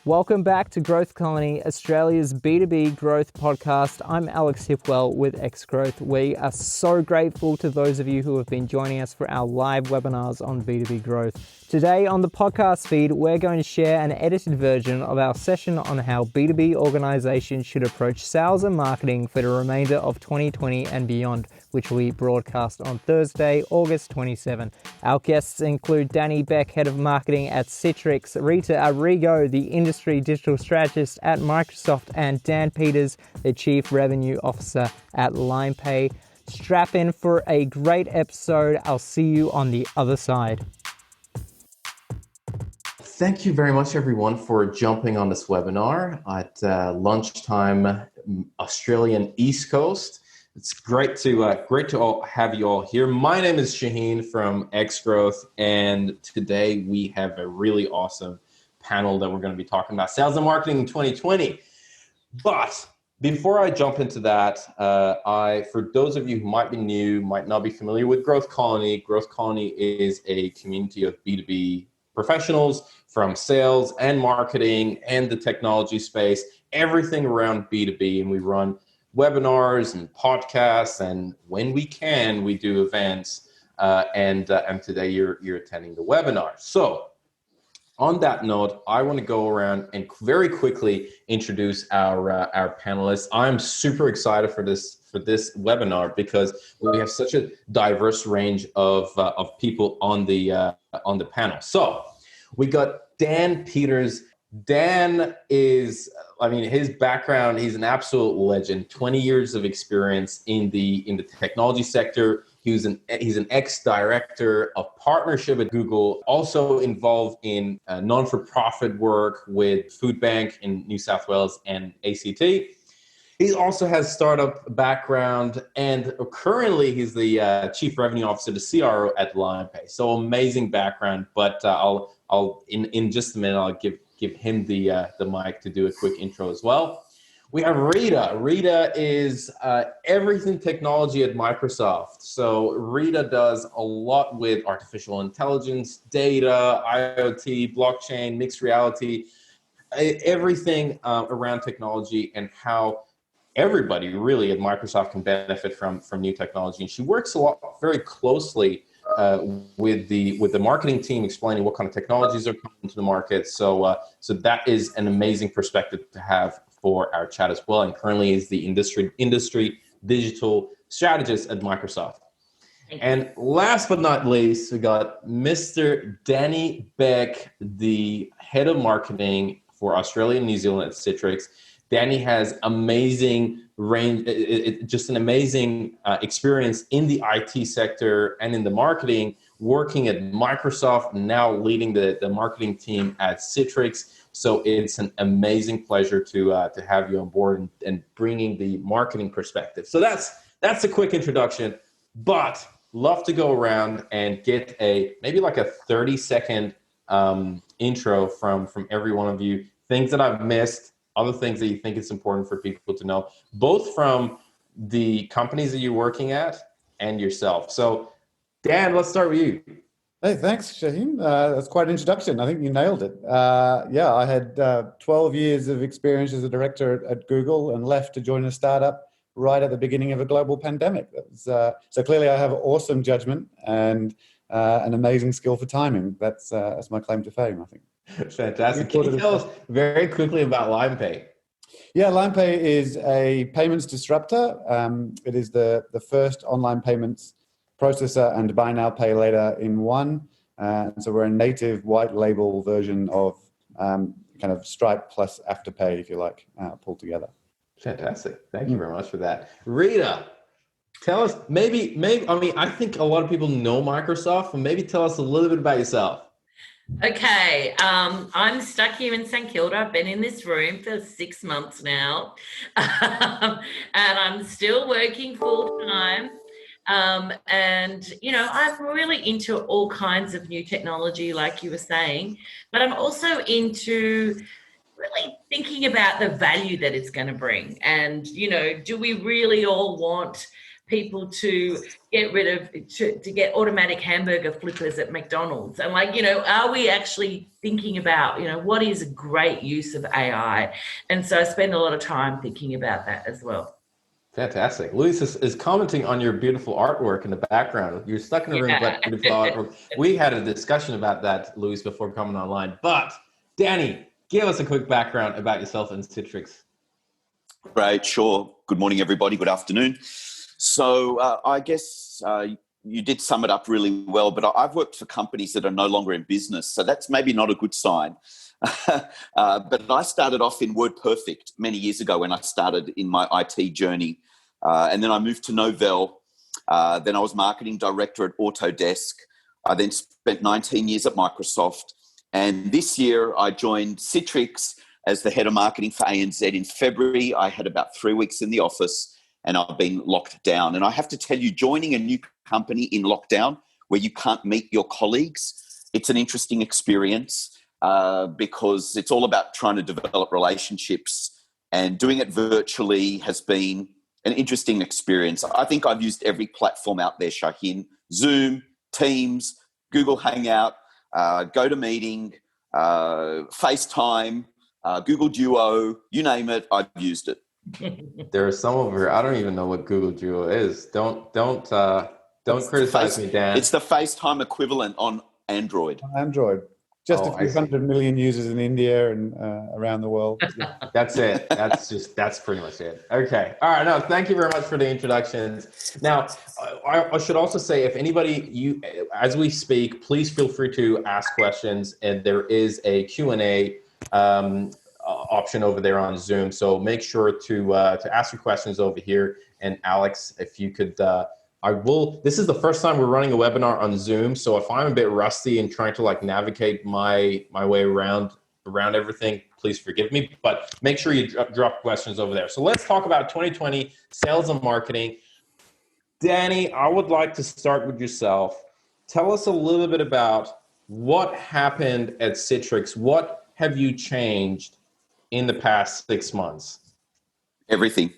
Welcome back to Growth Colony, Australia's B2B growth podcast. I'm Alex Hipwell with Xgrowth. We are so grateful to those of you who have been joining us for our live webinars on B2B growth. Today on the podcast feed, we're going to share an edited version of our session on how B2B organizations should approach sales and marketing for the remainder of 2020 and beyond, which we broadcast on Thursday, August 27. Our guests include Beck, Head of Marketing at Citrix, Rita Arrigo, the Industry Digital Strategist at Microsoft, and Dan Peters, the Chief Revenue Officer at Limepay. Strap in for a great episode. I'll see you on the other side. Thank you very much, everyone, for jumping on this webinar at lunchtime, Australian East Coast. It's great to have you all here. My name is Shahin from Xgrowth, and today we have a really awesome panel that we're going to be talking about sales and marketing in 2020. But before I jump into that, for those of you who might be new, might not be familiar with Growth Colony is a community of B2B professionals from sales and marketing and the technology space, everything around B2B. And we run webinars and podcasts, and when we can, we do events. And today you're attending the webinar. So on that note, I want to go around and very quickly introduce our panelists. I'm super excited for this webinar because we have such a diverse range of people on the panel. So we got Dan Peters. Dan is, his background, he's an absolute legend, 20 years of experience in the technology sector. He's an ex-director of partnership at Google, also involved in non-for-profit work with Food Bank in New South Wales and ACT. He also has startup background, and currently he's the Chief Revenue Officer, the CRO at Limepay. So amazing background, but I'll in just a minute, I'll give him the mic to do a quick intro as well. We have Rita. Rita is everything technology at Microsoft. So Rita does a lot with artificial intelligence, data, IoT, blockchain, mixed reality, everything around technology and how everybody really at Microsoft can benefit from new technology. And she works very closely with the marketing team, explaining what kind of technologies are coming into the market. So that is an amazing perspective to have for our chat as well. And currently is the industry digital strategist at Microsoft. And last but not least, we got Mr. Danny Beck, the head of marketing for Australia and New Zealand at Citrix. Danny has amazing range, just an amazing experience in the IT sector and in the marketing, working at Microsoft, now leading the marketing team at Citrix. So it's an amazing pleasure to have you on board and bringing the marketing perspective. So that's a quick introduction, but love to go around and get maybe like a 30-second intro from every one of you, things that I've missed, other things that you think it's important for people to know, both from the companies that you're working at and yourself. So Dan, let's start with you. Hey, thanks, Shahin. That's quite an introduction. I think you nailed it. I had 12 years of experience as a director at Google and left to join a startup right at the beginning of a global pandemic. So clearly I have awesome judgment and an amazing skill for timing. That's my claim to fame, I think. Fantastic. Can you tell us very quickly about Limepay? Yeah, Limepay is a payments disruptor. It is the first online payments processor and buy now, pay later in one. So we're a native white label version of kind of Stripe plus Afterpay, if you like, pulled together. Fantastic. Thank you very much for that. Rita, tell us, I think a lot of people know Microsoft, and maybe tell us a little bit about yourself. Okay, I'm stuck here in St Kilda. I've been in this room for 6 months now, and I'm still working full time. And, I'm really into all kinds of new technology, like you were saying, but I'm also into really thinking about the value that it's going to bring. And, do we really all want people to get rid of, to get automatic hamburger flippers at McDonald's. And like, are we actually thinking about, what is a great use of AI? And so I spend a lot of time thinking about that as well. Fantastic. Luis is commenting on your beautiful artwork in the background. You're stuck in a room, but beautiful artwork. We had a discussion about that, Luis, before coming online. But Danny, give us a quick background about yourself and Citrix. Right, sure. Good morning, everybody. Good afternoon. So I guess you did sum it up really well, but I've worked for companies that are no longer in business. So that's maybe not a good sign. But I started off in WordPerfect many years ago when I started in my IT journey. And then I moved to Novell. Then I was marketing director at Autodesk. I then spent 19 years at Microsoft. And this year I joined Citrix as the head of marketing for ANZ in February. I had about 3 weeks in the office and I've been locked down. And I have to tell you, joining a new company in lockdown where you can't meet your colleagues, it's an interesting experience because it's all about trying to develop relationships, and doing it virtually has been an interesting experience. I think I've used every platform out there, Shahin: Zoom, Teams, Google Hangout, GoToMeeting, FaceTime, Google Duo, you name it, I've used it. There are some over here. I don't even know what Google Duo is. Don't criticize me, Dan. It's the FaceTime equivalent on Android. Just a few 100 million users in India and around the world. That's it. That's pretty much it. Okay. All right. No, thank you very much for the introductions. Now, I should also say, if anybody, as we speak, please feel free to ask questions, and there is a Q&A option over there on Zoom. So make sure to ask your questions over here. And Alex, if you could, this is the first time we're running a webinar on Zoom. So if I'm a bit rusty and trying to navigate my way around everything, please forgive me, but make sure you drop questions over there. So let's talk about 2020 sales and marketing. Danny, I would like to start with yourself. Tell us a little bit about what happened at Citrix. What have you changed in the past 6 months? Everything.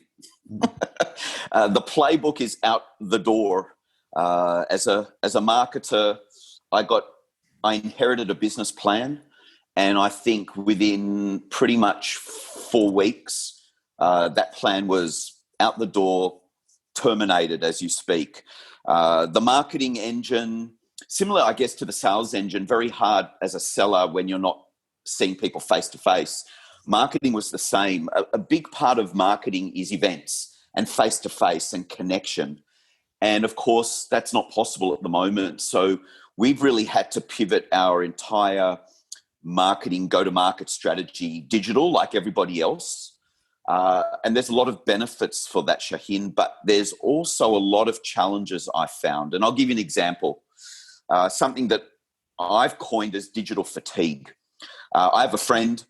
The playbook is out the door. As a marketer, I inherited a business plan, and I think within pretty much 4 weeks, that plan was out the door, terminated as you speak. The marketing engine, similar, I guess, to the sales engine, very hard as a seller when you're not seeing people face to face. Marketing was the same. A big part of marketing is events and face-to-face and connection. And of course, that's not possible at the moment. So we've really had to pivot our entire marketing go-to-market strategy digital, like everybody else. And there's a lot of benefits for that, Shahin, but there's also a lot of challenges I found. And I'll give you an example. Something that I've coined as digital fatigue. I have a friend.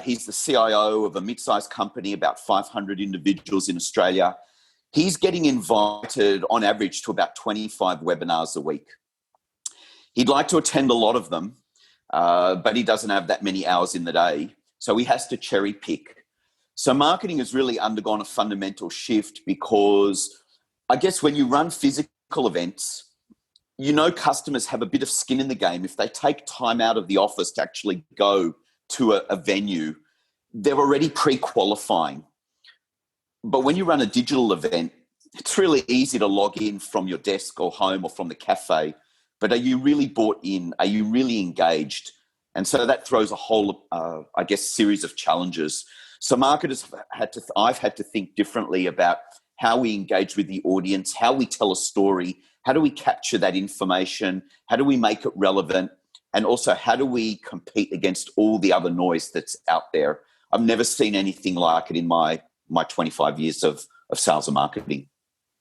He's the CIO of a mid-sized company, about 500 individuals in Australia. He's getting invited on average to about 25 webinars a week. He'd like to attend a lot of them, but he doesn't have that many hours in the day, so he has to cherry pick. So marketing has really undergone a fundamental shift because I guess when you run physical events, customers have a bit of skin in the game. If they take time out of the office to actually go to a venue, they're already pre-qualifying. But when you run a digital event, it's really easy to log in from your desk or home or from the cafe. But are you really bought in? Are you really engaged? And so that throws a whole, series of challenges. So marketers I've had to think differently about how we engage with the audience, how we tell a story, how do we capture that information, how do we make it relevant, and also how do we compete against all the other noise that's out there. I've never seen anything like it in my 25 years of sales and marketing.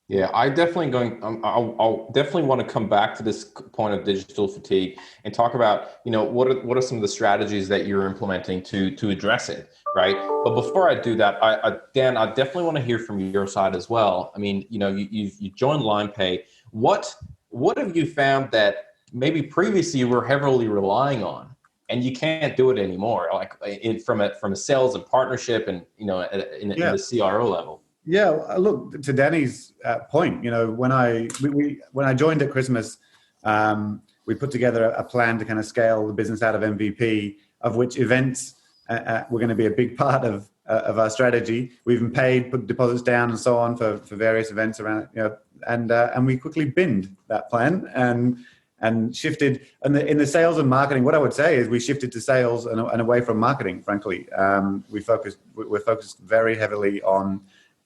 Yeah, I'll definitely want to come back to this point of digital fatigue and talk about, what are some of the strategies that you're implementing to address it, right? But before I do that, Dan, I definitely want to hear from your side as well. I mean, you joined Limepay. What have you found that maybe previously you were heavily relying on, and you can't do it anymore, from a sales and partnership and in the CRO level? Yeah, look, to Danny's point, when I joined at Christmas, we put together a plan to kind of scale the business out of MVP, of which events were going to be a big part of our strategy. We even put deposits down and so on for various events around, and we quickly binned that plan and shifted. And in the sales and marketing, what I would say is we shifted to sales and away from marketing. Frankly, we're focused very heavily on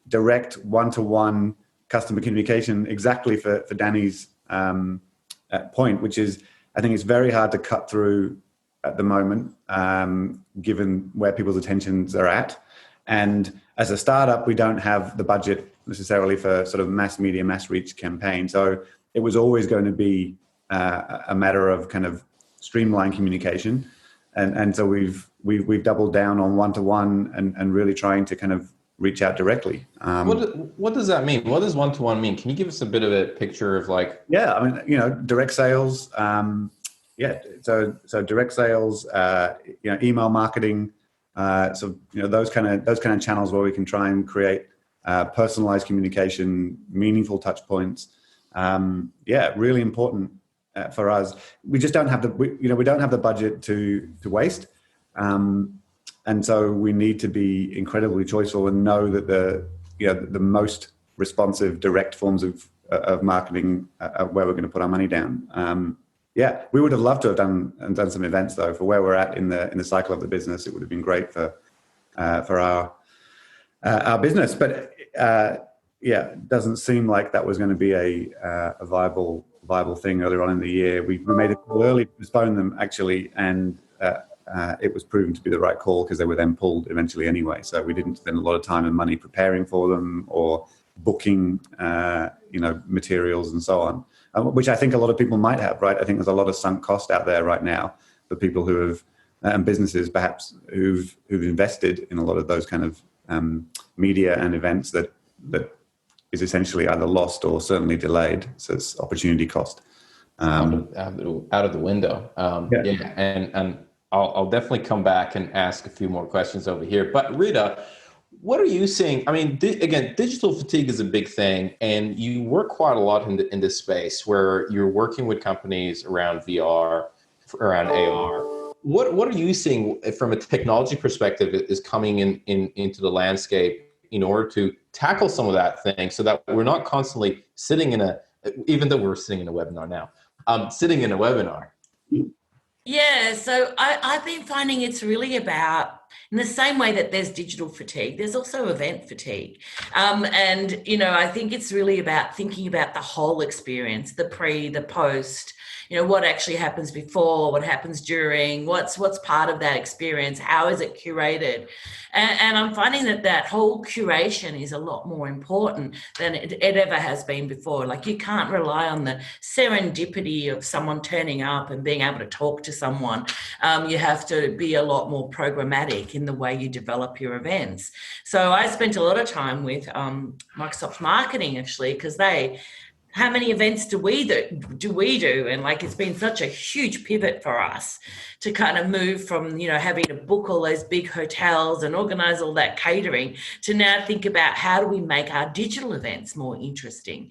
direct one-to-one customer communication, exactly for Danny's point, which is, I think it's very hard to cut through at the moment, given where people's attentions are at. And as a startup, we don't have the budget necessarily for sort of mass media, mass reach campaign. So it was always going to be a matter of kind of streamlined communication. And so we've doubled down on one-to-one and really trying to kind of reach out directly. What does that mean? What does one-to-one mean? Can you give us a bit of a picture of like? Yeah, I mean, direct sales. So direct sales, email marketing. Those kind of channels where we can try and create personalized communication, meaningful touch points. Really important for us. We just don't have we don't have the budget to waste. And so we need to be incredibly choiceful and know that the most responsive direct forms of marketing are where we're going to put our money down. We would have loved to have done some events though. For where we're at in the cycle of the business, it would have been great for our business. But it doesn't seem like that was going to be a viable thing earlier on in the year. We made a call early to postpone them actually, and it was proven to be the right call because they were then pulled eventually anyway. So we didn't spend a lot of time and money preparing for them or booking, materials and so on, which I think a lot of people might have, right? I think there's a lot of sunk cost out there right now for people who have, and businesses perhaps who've invested in a lot of those kind of media and events that is essentially either lost or certainly delayed. So it's opportunity cost. Out of the window. And I'll definitely come back and ask a few more questions over here. But Rita, what are you seeing? I mean, again, digital fatigue is a big thing, and you work quite a lot in this space where you're working with companies around VR, around AR. What are you seeing from a technology perspective is coming into the landscape in order to tackle some of that thing, so that we're not constantly sitting even though we're sitting in a webinar now, sitting in a webinar? Yeah, so I've been finding it's really about, in the same way that there's digital fatigue, there's also event fatigue. I think it's really about thinking about the whole experience, the pre, the post, what actually happens before, what happens during, what's part of that experience, how is it curated? And I'm finding that whole curation is a lot more important than it ever has been before. Like, you can't rely on the serendipity of someone turning up and being able to talk to someone. You have to be a lot more programmatic in the way you develop your events. So I spent a lot of time with Microsoft Marketing, actually, because how many events do we do? And it's been such a huge pivot for us to kind of move from, having to book all those big hotels and organize all that catering to now think about how do we make our digital events more interesting.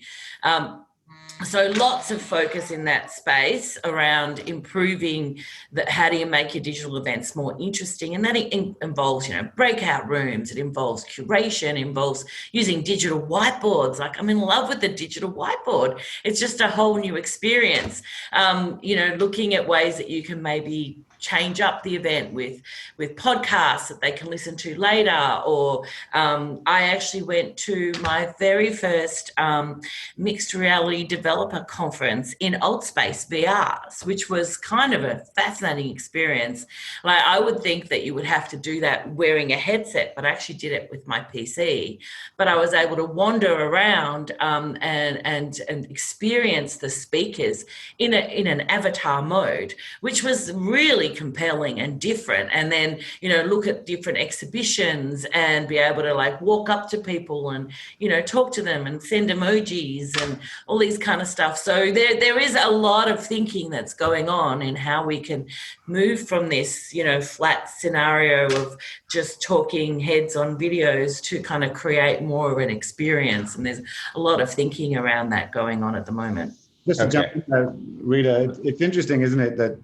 So lots of focus in that space around improving how do you make your digital events more interesting. And that involves, breakout rooms. It involves curation, involves using digital whiteboards. I'm in love with the digital whiteboard. It's just a whole new experience. Looking at ways that you can maybe change up the event with podcasts that they can listen to later. Or I actually went to my very first mixed reality developer conference in Altspace VRs, which was kind of a fascinating experience. I would think that you would have to do that wearing a headset, but I actually did it with my PC. But I was able to wander around and experience the speakers in an avatar mode, which was really compelling and different, and then, you know, look at different exhibitions and be able to like walk up to people and, you know, talk to them and send emojis and all these kind of stuff. So there is a lot of thinking that's going on in how we can move from this, you know, flat scenario of just talking heads on videos to kind of create more of an experience. And there's a lot of thinking around that going on at the moment. Just to jump in there, Rita, it's interesting, isn't it, that,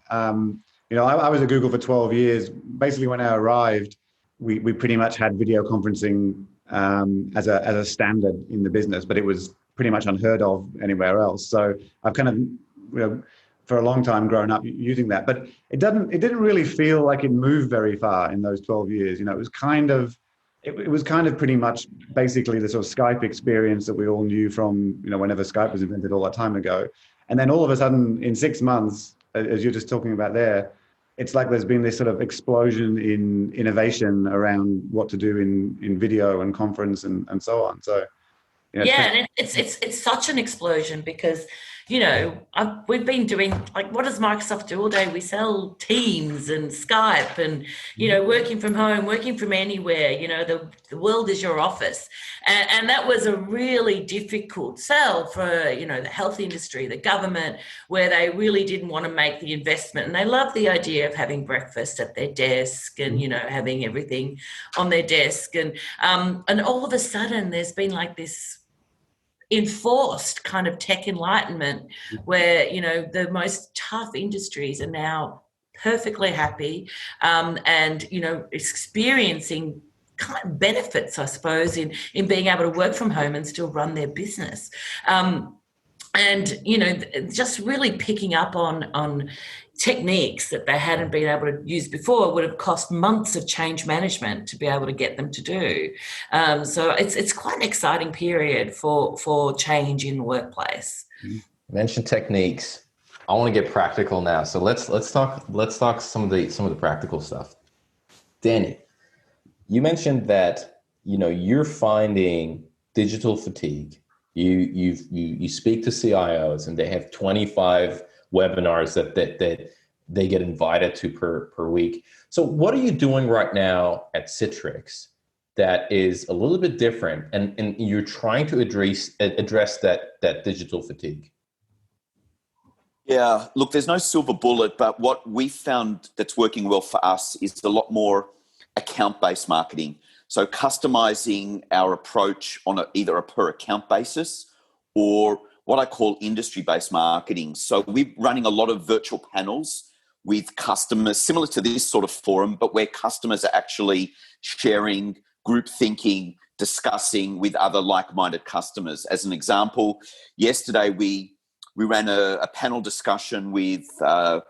you know, I was at Google for 12 years. Basically, when I arrived, we pretty much had video conferencing as a standard in the business, but it was pretty much unheard of anywhere else. So I've kind of, you know, for a long time grown up using that. But it didn't really feel like it moved very far in those 12 years. You know, it was kind of pretty much basically the sort of Skype experience that we all knew from, you know, whenever Skype was invented all that time ago. And then all of a sudden in 6 months, as you're just talking about there, it's like there's been this sort of explosion in innovation around what to do in video and conference and so on. So, you know, yeah, and it's such an explosion because, you know, we've been doing, like, what does Microsoft do all day? We sell Teams and Skype and, you know, working from home, working from anywhere, you know, the world is your office. And that was a really difficult sell for, you know, the health industry, the government, where they really didn't want to make the investment. And they love the idea of having breakfast at their desk and, you know, having everything on their desk. And all of a sudden there's been like this enforced kind of tech enlightenment where, you know, the most tough industries are now perfectly happy and, you know, experiencing kind of benefits, I suppose, in being able to work from home and still run their business. And, you know, just really picking up on techniques that they hadn't been able to use before would have cost months of change management to be able to get them to do. So it's quite an exciting period for change in the workplace. You mentioned techniques. I want to get practical now. So let's talk some of the practical stuff. Danny, you mentioned that, you know, you're finding digital fatigue. You speak to CIOs and they have 25 webinars that they get invited to per week. So what are you doing right now at Citrix that is a little bit different and you're trying to address that digital fatigue? Yeah, look, there's no silver bullet, but what we found that's working well for us is a lot more account-based marketing. So customizing our approach on either a per account basis or what I call industry-based marketing. So we're running a lot of virtual panels with customers, similar to this sort of forum, but where customers are actually sharing, group thinking, discussing with other like-minded customers. As an example, yesterday we ran a panel discussion with a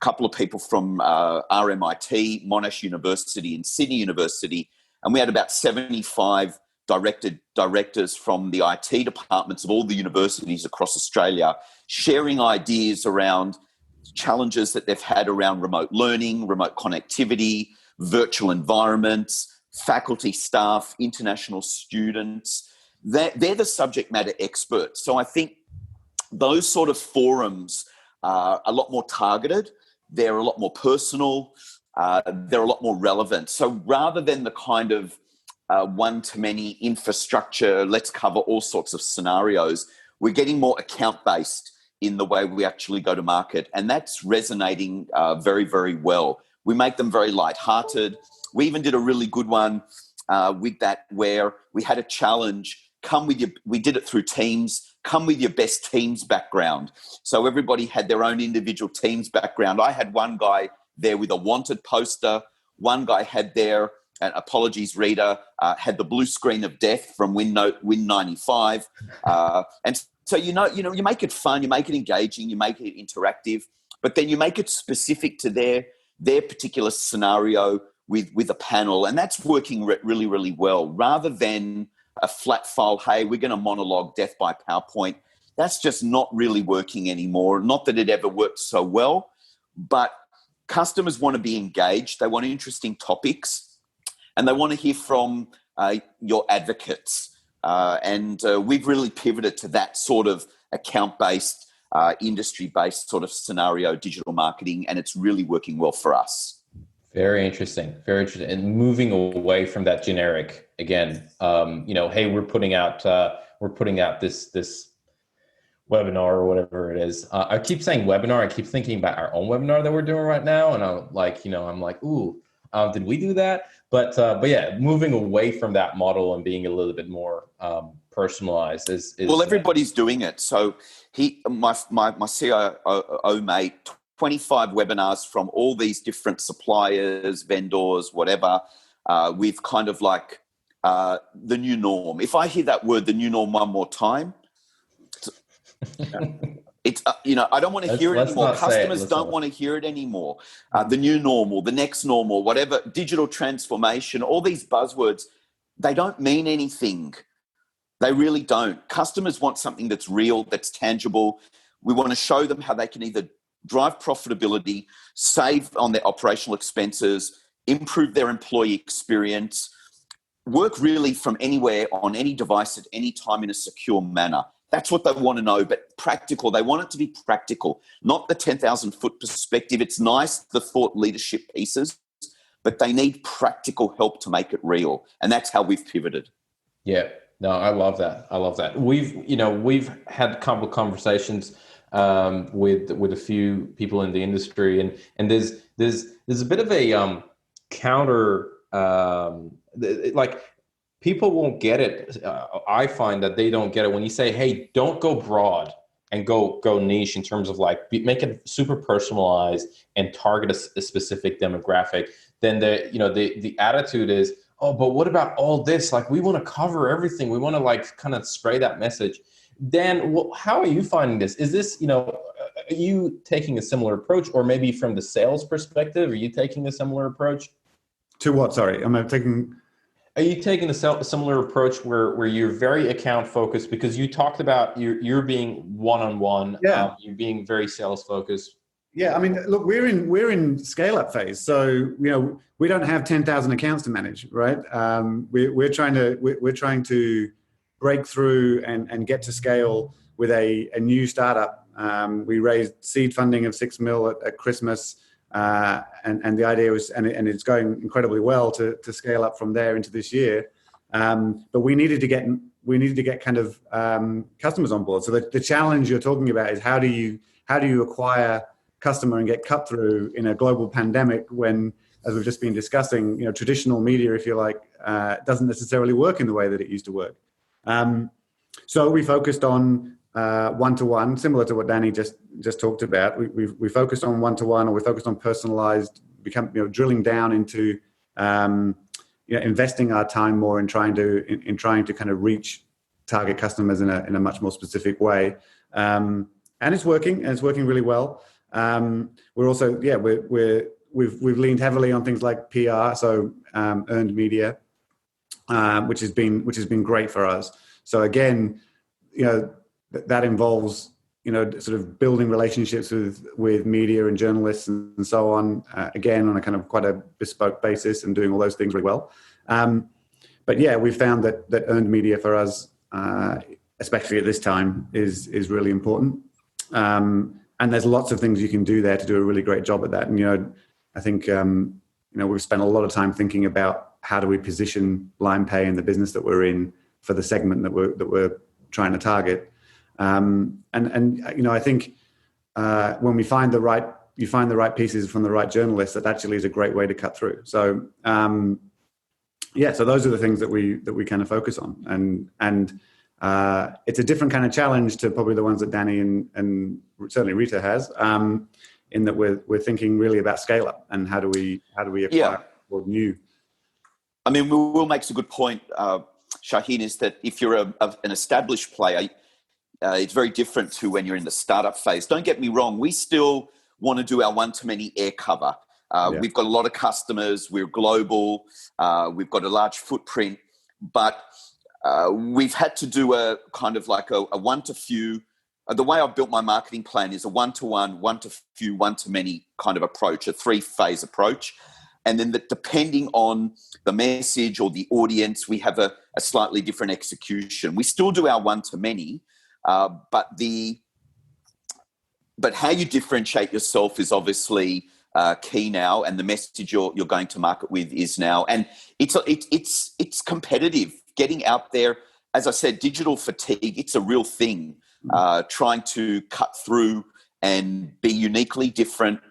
couple of people from RMIT, Monash University and Sydney University, and we had about 75 directors from the IT departments of all the universities across Australia sharing ideas around challenges that they've had around remote learning, remote connectivity, virtual environments, faculty, staff, international students. They're the subject matter experts. So I think those sort of forums are a lot more targeted. They're a lot more personal. They're a lot more relevant. So rather than the kind of one-to-many infrastructure, let's cover all sorts of scenarios, we're getting more account-based in the way we actually go to market. And that's resonating very, very well. We make them very lighthearted. We even did a really good one with that where we had a challenge. We did it through Teams. Come with your best Teams background. So everybody had their own individual Teams background. I had one guy there with a wanted poster. One guy had there, and apologies, Rita, had the blue screen of death from Win 95. And so, you make it fun, you make it engaging, you make it interactive, but then you make it specific to their particular scenario with a panel. And that's working really, really well. Rather than a flat file, hey, we're going to monologue death by PowerPoint. That's just not really working anymore. Not that it ever worked so well, but customers want to be engaged. They want interesting topics and they want to hear from your advocates. And we've really pivoted to that sort of account-based industry-based sort of scenario digital marketing, and it's really working well for us. Very interesting. Very interesting. And moving away from that generic again, hey, we're putting out this webinar or whatever it is. I keep saying webinar. I keep thinking about our own webinar that we're doing right now, and I'm like, ooh, did we do that? But yeah, moving away from that model and being a little bit more personalized is well, everybody's doing it. So my CIO made 25 webinars from all these different suppliers, vendors, whatever, with kind of like the new norm. If I hear that word, the new norm, one more time, it's I don't want to hear it anymore. Customers don't want to hear it anymore. The new normal, the next normal, whatever, digital transformation, all these buzzwords, they don't mean anything. They really don't. Customers want something that's real, that's tangible. We want to show them how they can either drive profitability, save on their operational expenses, improve their employee experience, work really from anywhere on any device at any time in a secure manner. That's what they want to know, but practical. They want it to be practical, not the 10,000-foot perspective. It's nice, the thought leadership pieces, but they need practical help to make it real. And that's how we've pivoted. Yeah, no, I love that. We've had a couple of conversations with a few people in the industry, and there's a bit of a counter, like, people won't get it. I find that they don't get it when you say, "Hey, don't go broad and go niche in terms of like make it super personalized and target a specific demographic." Then the attitude is, "Oh, but what about all this? Like, we want to cover everything. We want to like kind of spray that message." Dan, how are you finding this? Is this, are you taking a similar approach, or maybe from the sales perspective, are you taking a similar approach? To what? Sorry, Are you taking a similar approach where you're very account focused, because you talked about you're being one-on-one, you're being very sales focused? Yeah, I mean, look, we're in scale up phase, so we don't have 10,000 accounts to manage, right? We're trying to break through and get to scale with a new startup. We raised seed funding of $6 million at Christmas. And the idea was, and it's going incredibly well to scale up from there into this year. But we needed to get kind of customers on board. So the challenge you're talking about is how do you acquire customer and get cut through in a global pandemic when, as we've just been discussing, traditional media, if you like, doesn't necessarily work in the way that it used to work. So we focused on one-to-one, similar to what Danny just talked about. We focused on one-to-one, or we focused on personalized, drilling down into investing our time more in trying to kind of reach target customers in a much more specific way. And it's working, and it's working really well. We're also we've leaned heavily on things like PR, so earned media, which has been great for us. So again, that involves sort of building relationships with media and journalists and so on, again on a kind of quite a bespoke basis, and doing all those things really well. But yeah, we found that earned media for us, especially at this time, is really important. And there's lots of things you can do there to do a really great job at that. And I think we've spent a lot of time thinking about how do we position Limepay and the business that we're in for the segment that we're trying to target. And I think when you find the right pieces from the right journalists, that actually is a great way to cut through. So so those are the things that we kind of focus on, and it's a different kind of challenge to probably the ones that Danny and certainly Rita has, in that we're thinking really about scale up and how do we acquire more new. I mean, Will makes a good point, Shahin, is that if you're an established player, it's very different to when you're in the startup phase. Don't get me wrong, we still want to do our one-to-many air cover. We've got a lot of customers, we're global, we've got a large footprint, but we've had to do a kind of like a one-to-few. The way I've built my marketing plan is a one-to-one, one-to-few, one-to-many kind of approach, a 3-phase approach. And then depending on the message or the audience, we have a slightly different execution. We still do our one-to-many, but the but how you differentiate yourself is obviously key now, and the message you're going to market with is now, and it's competitive. Getting out there, as I said, digital fatigue. It's a real thing. Trying to cut through and be uniquely different.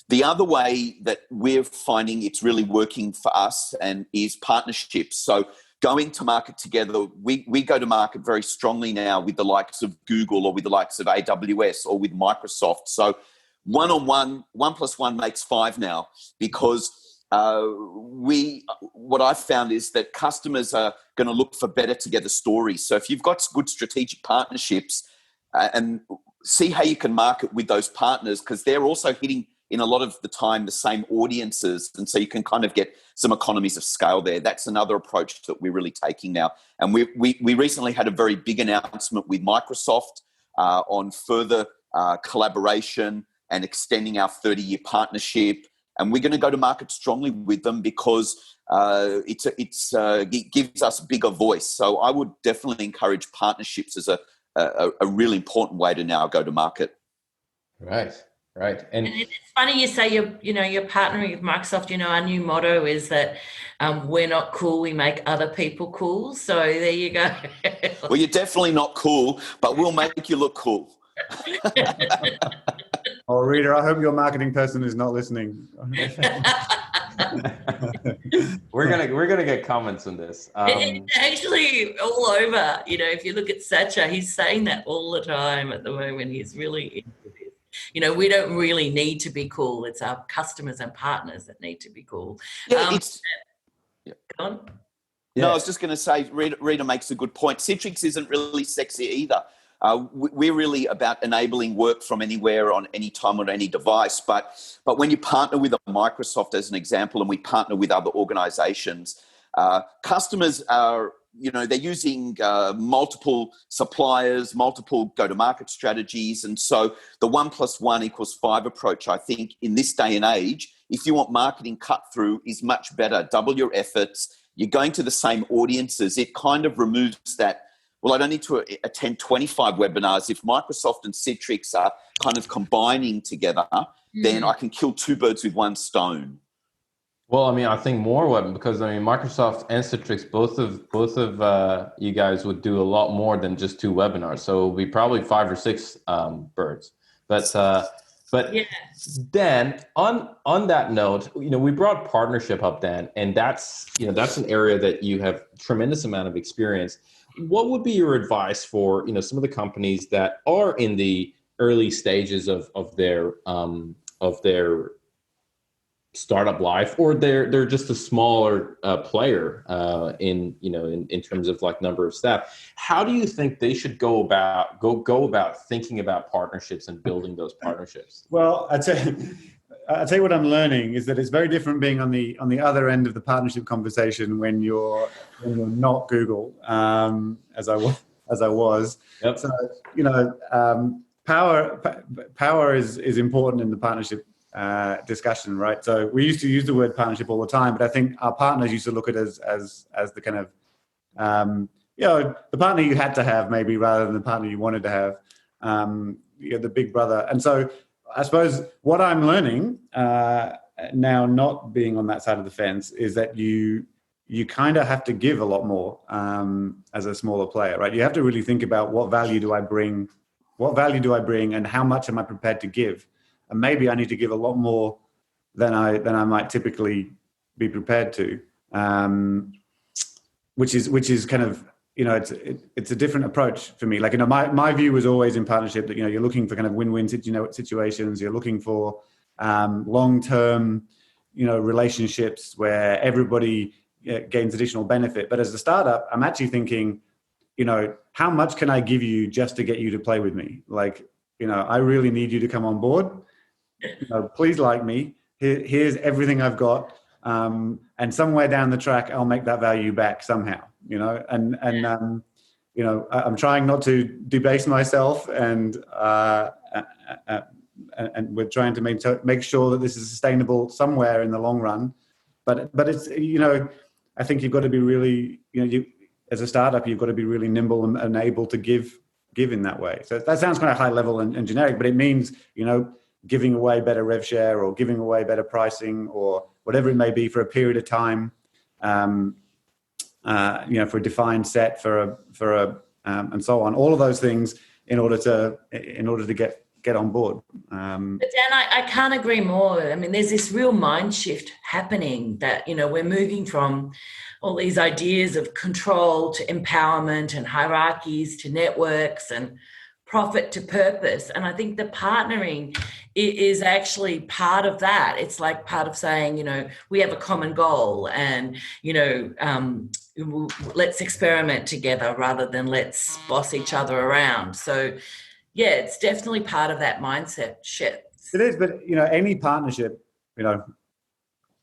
The other way that we're finding it's really working for us and is partnerships. So going to market together, we go to market very strongly now with the likes of Google or with the likes of AWS or with Microsoft. So one-on-one, 1 + 1 makes 5 now, because what I've found is that customers are going to look for better together stories. So if you've got good strategic partnerships, and see how you can market with those partners, because they're also hitting in a lot of the time the same audiences, and so you can kind of get some economies of scale there. That's another approach that we're really taking now. And we recently had a very big announcement with Microsoft on further collaboration and extending our 30-year partnership. And we're going to go to market strongly with them because it gives us a bigger voice. So I would definitely encourage partnerships as a really important way to now go to market. Right. And it's funny you say you're partnering with Microsoft. Our new motto is that we're not cool, we make other people cool. So there you go. Well, you're definitely not cool, but we'll make you look cool. Oh, Rita, I hope your marketing person is not listening. we're gonna get comments on this. It's actually all over. If you look at Satcher, he's saying that all the time at the moment. He's really into this. We don't really need to be cool. It's our customers and partners that need to be cool. Yeah, Go on. No, I was just going to say, Rita makes a good point. Citrix isn't really sexy either. We're really about enabling work from anywhere, on any time, on any device. But when you partner with a Microsoft, as an example, and we partner with other organizations, customers are, they're using multiple suppliers, multiple go-to-market strategies. And so the 1 + 1 = 5 approach, I think, in this day and age, if you want marketing cut through, is much better. Double your efforts. You're going to the same audiences. It kind of removes that, well, I don't need to attend 25 webinars. If Microsoft and Citrix are kind of combining together, then I can kill 2 birds with 1 stone. Well, I think more because Microsoft and Citrix, both of you guys would do a lot more than just 2 webinars. So it'll be probably 5 or 6 birds. But yeah. Dan, on that note, we brought partnership up, Dan, and that's an area that you have tremendous amount of experience. What would be your advice for some of the companies that are in the early stages of their startup life, or they're just a smaller player in terms of like number of staff? How do you think they should go about thinking about partnerships and building those partnerships? Well, I'd say what I'm learning is that it's very different being on the other end of the partnership conversation when you're not Google, as I was. Yep. So power is important in the partnership discussion, right? So we used to use the word partnership all the time, but I think our partners used to look at it as the kind of the partner you had to have, maybe, rather than the partner you wanted to have, the big brother. And so I suppose what I'm learning now, not being on that side of the fence, is that you kind of have to give a lot more as a smaller player, right? You have to really think about what value do I bring, and how much am I prepared to give? And maybe I need to give a lot more than I might typically be prepared to, which is kind of, it's a different approach for me. Like, my view was always in partnership that, you're looking for kind of win-win situations. You're looking for long-term, relationships where everybody gains additional benefit. But as a startup, I'm actually thinking, how much can I give you just to get you to play with me? Like, I really need you to come on board. Please like me. Here's everything I've got. And somewhere down the track, I'll make that value back somehow, and I'm trying not to debase myself, and we're trying to make sure that this is sustainable somewhere in the long run. But it's, I think you've got to be really, as a startup, you've got to be really nimble and able to give give in that way. So that sounds kind of high level and generic, but it means, giving away better rev share or giving away better pricing or whatever it may be for a period of time, for a defined set and so on. All of those things in order to get on board. But Dan, I can't agree more. I mean, there's this real mind shift happening that, we're moving from all these ideas of control to empowerment and hierarchies to networks and profit to purpose. And I think the partnering is actually part of that. It's like part of saying, we have a common goal and, let's experiment together rather than let's boss each other around. So, yeah, it's definitely part of that mindset shift. It is, but any partnership,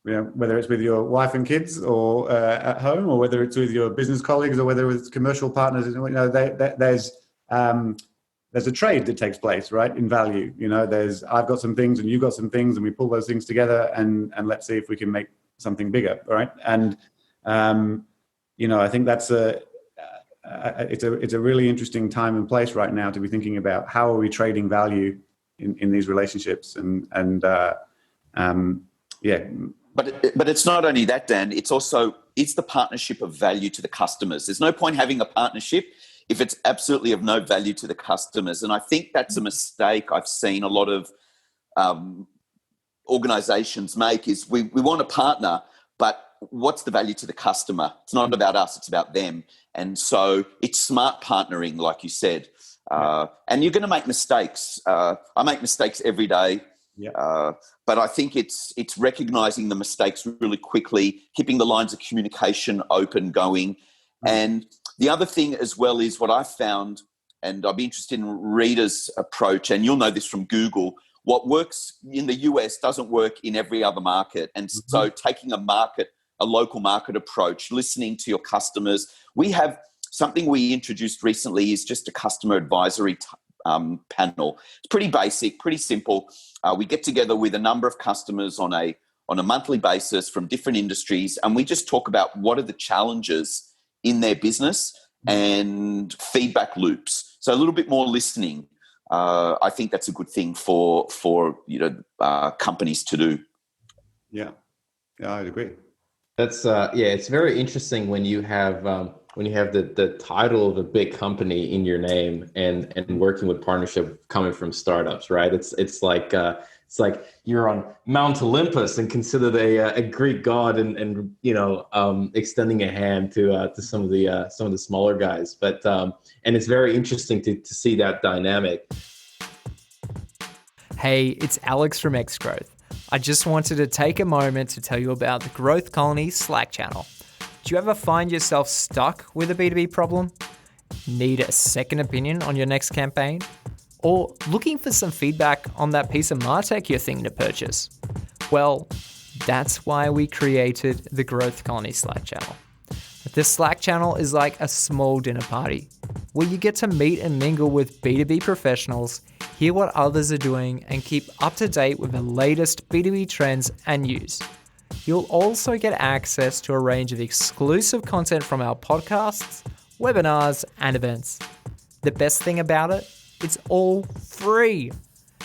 whether it's with your wife and kids or at home, or whether it's with your business colleagues, or whether it's commercial partners, there's a trade that takes place, right? In value, there's I've got some things and you've got some things, and we pull those things together and let's see if we can make something bigger, right? And I think that's it's a really interesting time and place right now to be thinking about how are we trading value in these relationships But it's not only that, Dan. It's the partnership of value to the customers. There's no point having a partnership if it's absolutely of no value to the customers. And I think that's a mistake I've seen a lot of organizations make is we want a partner, but what's the value to the customer? It's not about us, it's about them. And so it's smart partnering, like you said. And you're going to make mistakes. I make mistakes every day. Yeah. But I think it's recognizing the mistakes really quickly, keeping the lines of communication open, going. And the other thing as well is what I found, and I'd be interested in Rita's approach, and you'll know this from Google, what works in the US doesn't work in every other market. And so taking a local market approach, listening to your customers. We have something we introduced recently is just a customer advisory panel. It's pretty basic, pretty simple. We get together with a number of customers on a monthly basis from different industries, and we just talk about what are the challenges in their business and feedback loops. So a little bit more listening. I think that's a good thing for companies to do. Yeah, I'd agree. That's it's very interesting when you have the title of a big company in your name and working with partnership coming from startups, right? It's like you're on Mount Olympus and considered a Greek god and extending a hand to some of the smaller guys. But and it's very interesting to see that dynamic. Hey, it's Alex from Xgrowth. I just wanted to take a moment to tell you about the Growth Colony Slack channel. Do you ever find yourself stuck with a B2B problem? Need a second opinion on your next campaign? Or looking for some feedback on that piece of MarTech you're thinking to purchase? Well, that's why we created the Growth Colony Slack channel. This Slack channel is like a small dinner party where you get to meet and mingle with B2B professionals, hear what others are doing, and keep up to date with the latest B2B trends and news. You'll also get access to a range of exclusive content from our podcasts, webinars, and events. The best thing about it, it's all free.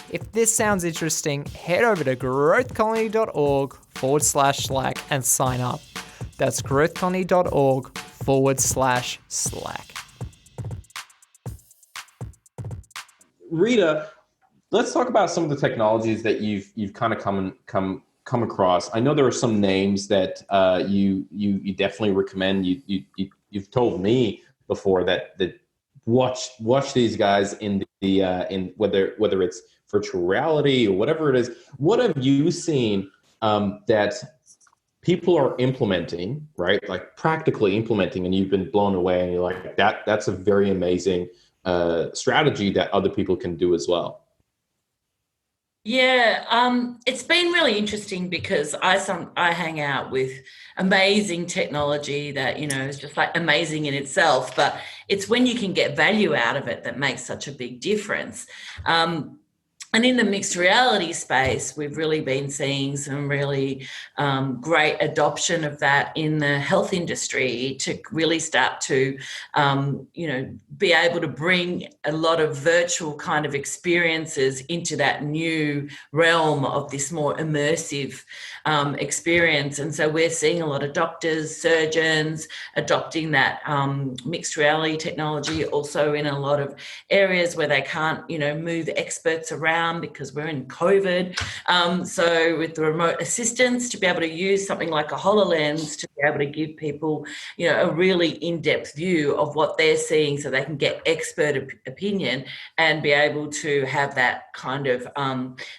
If this sounds interesting, head over to growthcolony.org/Slack and sign up. That's growthcolony.org/Slack. Rita, let's talk about some of the technologies that you've kind of come across. I know there are some names that you definitely recommend. You've told me before that watch these guys in whether it's virtual reality or whatever it is. What have you seen that people are implementing, right? Like practically implementing, and you've been blown away, and you're like, that's a very amazing strategy that other people can do as well. Yeah, it's been really interesting because I hang out with amazing technology that, is just like amazing in itself, but it's when you can get value out of it that makes such a big difference. And in the mixed reality space, we've really been seeing some really great adoption of that in the health industry to really start to, be able to bring a lot of virtual kind of experiences into that new realm of this more immersive experience. And so we're seeing a lot of doctors, surgeons adopting that mixed reality technology, also in a lot of areas where they can't, move experts around because we're in COVID. So with the remote assistance, to be able to use something like a HoloLens to be able to give people, a really in-depth view of what they're seeing so they can get expert opinion and be able to have that kind of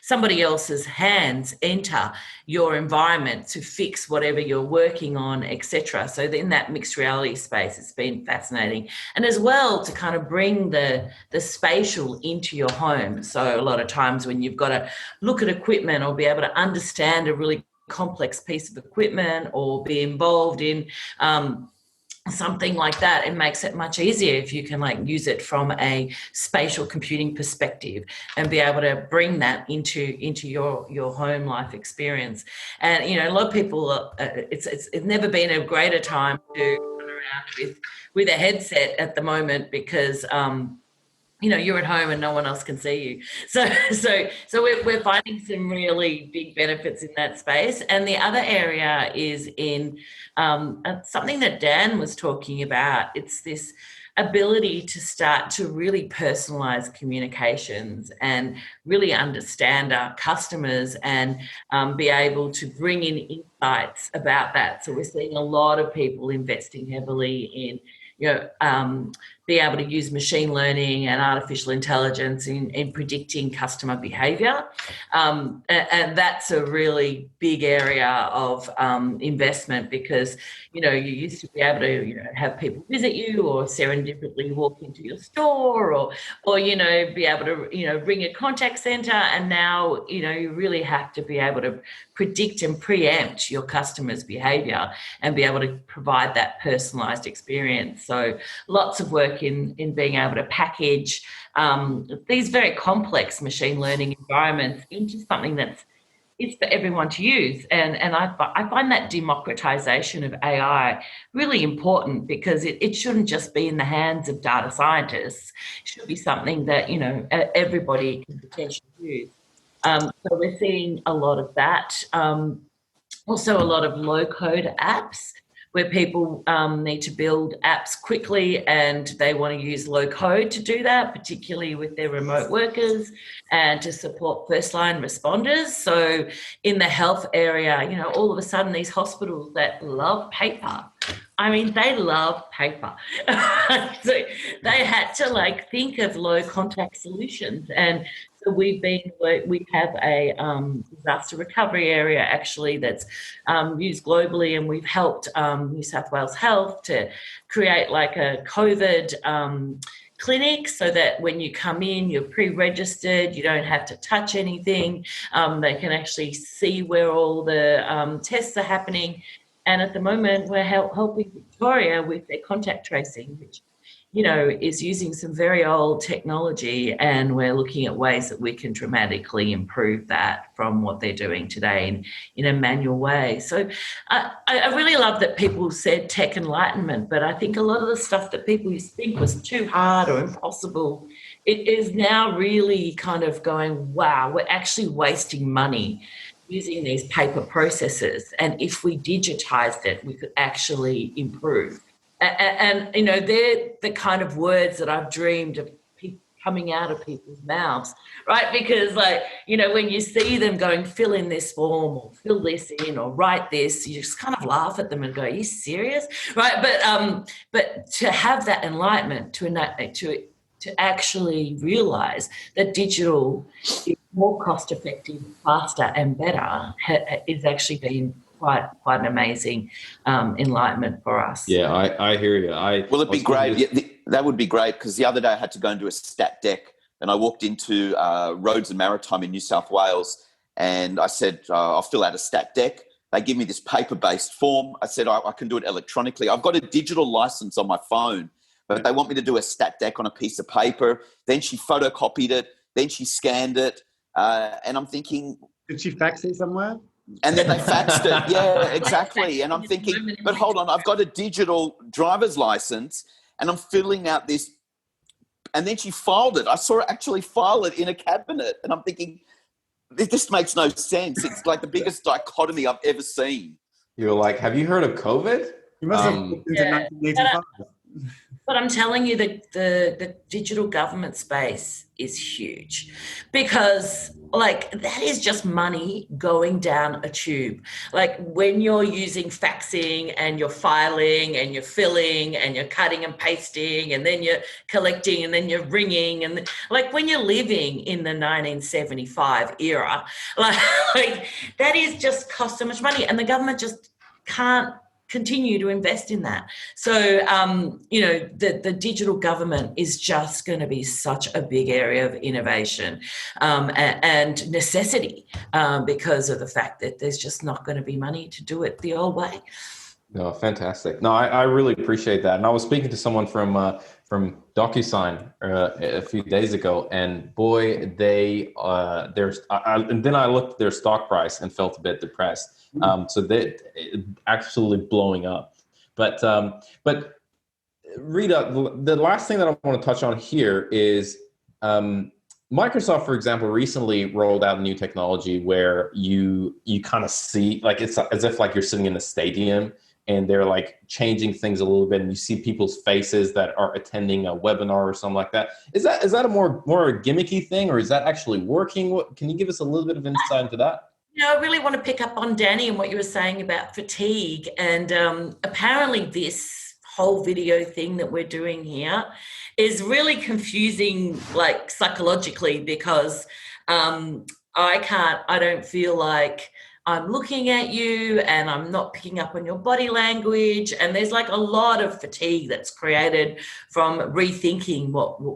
somebody else's hands enter your environment to fix whatever you're working on, etc. So in that mixed reality space, it's been fascinating. And as well to kind of bring the spatial into your home. So a lot of times when you've got to look at equipment or be able to understand a really complex piece of equipment or be involved in something like that, it makes it much easier if you can use it from a spatial computing perspective and be able to bring that into your home life experience. And a lot of people, it's never been a greater time to run around with a headset at the moment because you're at home and no one else can see you. So we're finding some really big benefits in that space. And the other area is in something that Dan was talking about. It's this ability to start to really personalize communications and really understand our customers and be able to bring in insights about that. So we're seeing a lot of people investing heavily in be able to use machine learning and artificial intelligence in predicting customer behaviour. And that's a really big area of investment because, you used to be able to have people visit you or serendipitously walk into your store or be able to, ring a contact centre. And now, you really have to be able to predict and preempt your customers' behaviour and be able to provide that personalised experience. So lots of work in being able to package these very complex machine learning environments into something that's for everyone to use. And I find that democratization of AI really important because it shouldn't just be in the hands of data scientists. It should be something that, everybody can potentially use. So we're seeing a lot of that. Also a lot of low-code apps where people need to build apps quickly and they want to use low code to do that, particularly with their remote workers and to support first-line responders. So in the health area, all of a sudden these hospitals that love paper, they love paper. So they had to think of low contact solutions. And so we have a disaster recovery area actually that's used globally, and we've helped New South Wales Health to create a COVID clinic so that when you come in, you're pre-registered, you don't have to touch anything. They can actually see where all the tests are happening. And at the moment, we're helping Victoria with their contact tracing, which, is using some very old technology, and we're looking at ways that we can dramatically improve that from what they're doing today in a manual way. So I really love that people said tech enlightenment, but I think a lot of the stuff that people used to think was too hard or impossible, it is now really kind of going, wow, we're actually wasting money using these paper processes. And if we digitized it, we could actually improve. And they're the kind of words that I've dreamed of coming out of people's mouths, right? Because when you see them going, fill in this form or fill this in or write this, you just kind of laugh at them and go, are you serious? Right. But to have that enlightenment, to actually realize that digital is more cost effective, faster and better is actually been quite an amazing enlightenment for us. Yeah, I hear you. Will it be great? Yeah, that would be great, because the other day I had to go and do a stat deck, and I walked into Roads and Maritime in New South Wales, and I said, I'll fill out a stat deck. They give me this paper-based form. I said, I can do it electronically. I've got a digital license on my phone, but they want me to do a stat deck on a piece of paper. Then she photocopied it. Then she scanned it. And I'm thinking, did she fax it somewhere? and then they faxed it. Yeah, exactly. And I'm thinking, but hold on, I've got a digital driver's license and I'm filling out this. And then she filed it. I saw her actually file it in a cabinet. And I'm thinking, this makes no sense. It's like the biggest dichotomy I've ever seen. You're like, have you heard of COVID? You must have looked into 1985. But I'm telling you that the digital government space is huge, because like that is just money going down a tube. Like when you're using faxing and you're filing and you're filling and you're cutting and pasting and then you're collecting and then you're ringing, and like when you're living in the 1975 era, like that is just cost so much money, and the government just can't continue to invest in that. So, the digital government is just going to be such a big area of innovation and necessity because of the fact that there's just not going to be money to do it the old way. No, fantastic. No, I really appreciate that. And I was speaking to someone from DocuSign a few days ago, and boy, and then I looked at their stock price and felt a bit depressed. So they absolutely blowing up. But Rita, the last thing that I want to touch on here is Microsoft, for example, recently rolled out a new technology where you kind of see, like, it's as if like you're sitting in a stadium and they're like changing things a little bit, and you see people's faces that are attending a webinar or something like that. Is that a more gimmicky thing, or is that actually working? Can you give us a little bit of insight into that? I really want to pick up on Danny and what you were saying about fatigue. And apparently this whole video thing that we're doing here is really confusing, like psychologically, because I don't feel like I'm looking at you and I'm not picking up on your body language. And there's like a lot of fatigue that's created from rethinking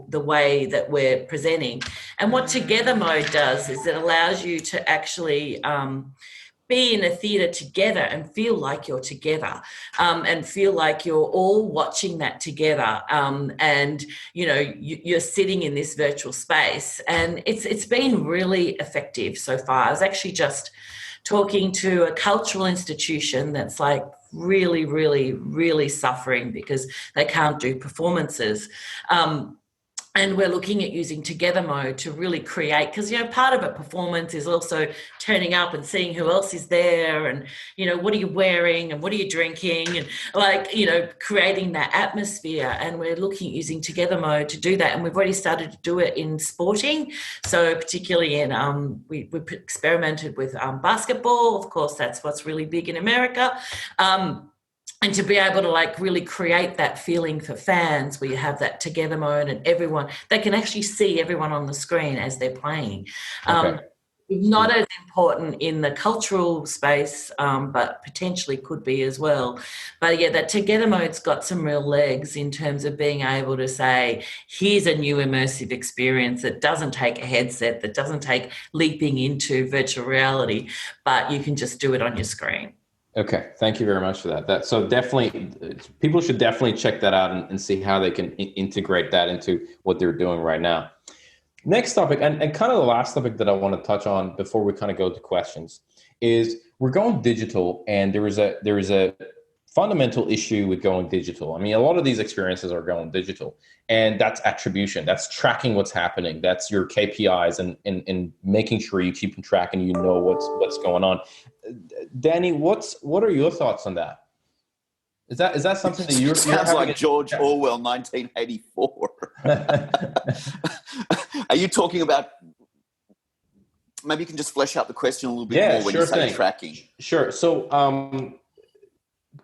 the way that we're presenting. And what Together Mode does is it allows you to actually be in a theatre together and feel like you're together and feel like you're all watching that together. And, you're sitting in this virtual space, and it's been really effective so far. I was actually just talking to a cultural institution that's like really, really, really suffering because they can't do performances. And we're looking at using Together Mode to really create, because, part of a performance is also turning up and seeing who else is there and, what are you wearing and what are you drinking, and creating that atmosphere. And we're looking at using Together Mode to do that. And we've already started to do it in sporting. So particularly in, we experimented with basketball. Of course, that's what's really big in America. And to be able to like really create that feeling for fans where you have that Together Mode and everyone, they can actually see everyone on the screen as they're playing. Okay. Not as important in the cultural space, but potentially could be as well. But yeah, that Together Mode's got some real legs in terms of being able to say, here's a new immersive experience that doesn't take a headset, that doesn't take leaping into virtual reality, but you can just do it on your screen. Okay, thank you very much for that. So definitely, people should definitely check that out and see how they can integrate that into what they're doing right now. Next topic, and kind of the last topic that I want to touch on before we kind of go to questions, is we're going digital, and there is a fundamental issue with going digital. I mean, a lot of these experiences are going digital, and that's attribution. That's tracking what's happening. That's your KPIs and making sure you keep track and you know what's going on. Danny, what are your thoughts on that? Is that something that you're sounds like George Orwell, 1984? Are you talking about? Maybe you can just flesh out the question a little bit more when you say tracking. Sure. So,